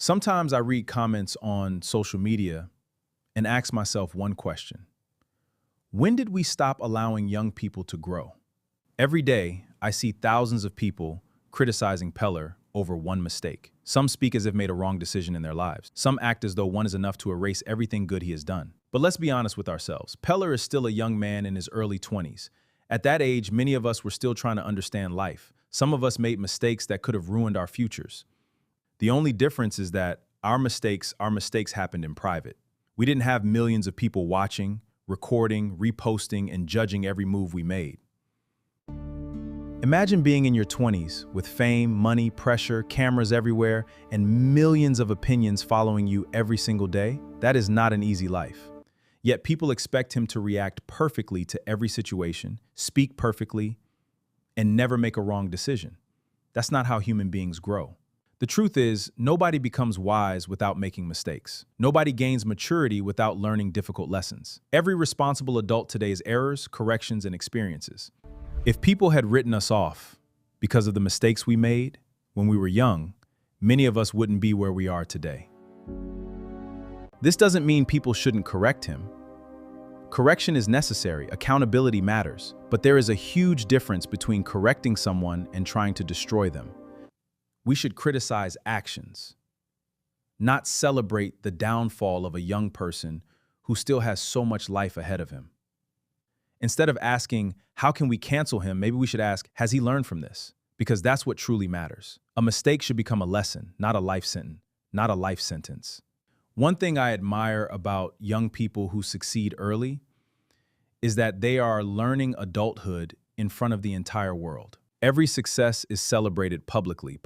Sometimes I read comments on social media and ask myself one question. When did we stop allowing young people to grow? Every day, I see thousands of people criticizing Peller over one mistake. Some speak as if made a wrong decision in their lives. Some act as though one is enough to erase everything good he has done. But let's be honest with ourselves. Peller is still a young man in his early 20s. At that age, many of us were still trying to understand life. Some of us made mistakes that could have ruined our futures. The only difference is that our mistakes happened in private. We didn't have millions of people watching, recording, reposting, and judging every move we made. Imagine being in your 20s with fame, money, pressure, cameras everywhere, and millions of opinions following you every single day. That is not an easy life. Yet people expect him to react perfectly to every situation, speak perfectly, and never make a wrong decision. That's not how human beings grow. The truth is, nobody becomes wise without making mistakes. Nobody gains maturity without learning difficult lessons. Every responsible adult today's errors, corrections, and experiences. If people had written us off because of the mistakes we made when we were young, many of us wouldn't be where we are today. This doesn't mean people shouldn't correct him. Correction is necessary, accountability matters, but there is a huge difference between correcting someone and trying to destroy them. We should criticize actions, not celebrate the downfall of a young person who still has so much life ahead of him. Instead of asking, how can we cancel him, maybe we should ask, has he learned from this? Because that's what truly matters. A mistake should become a lesson, not a life sentence. One thing I admire about young people who succeed early is that they are learning adulthood in front of the entire world. Every success is celebrated publicly,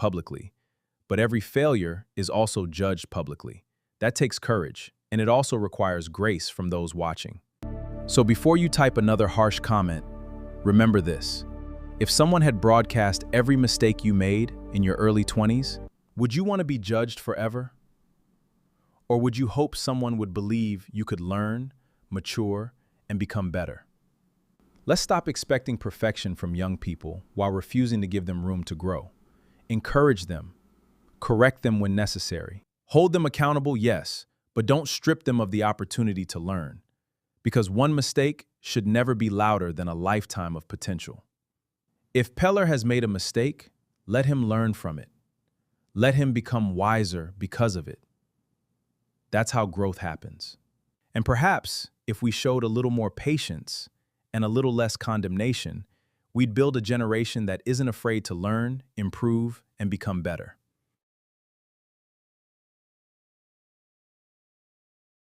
but every failure is also judged publicly. That takes courage, and it also requires grace from those watching. So before you type another harsh comment, remember this. If someone had broadcast every mistake you made in your early 20s, would you want to be judged forever? Or would you hope someone would believe you could learn, mature, and become better? Let's stop expecting perfection from young people while refusing to give them room to grow. Encourage them. Correct them when necessary. Hold them accountable, yes, but don't strip them of the opportunity to learn. Because one mistake should never be louder than a lifetime of potential. If Peller has made a mistake, let him learn from it. Let him become wiser because of it. That's how growth happens. And perhaps if we showed a little more patience and a little less condemnation, we'd build a generation that isn't afraid to learn, improve, and become better.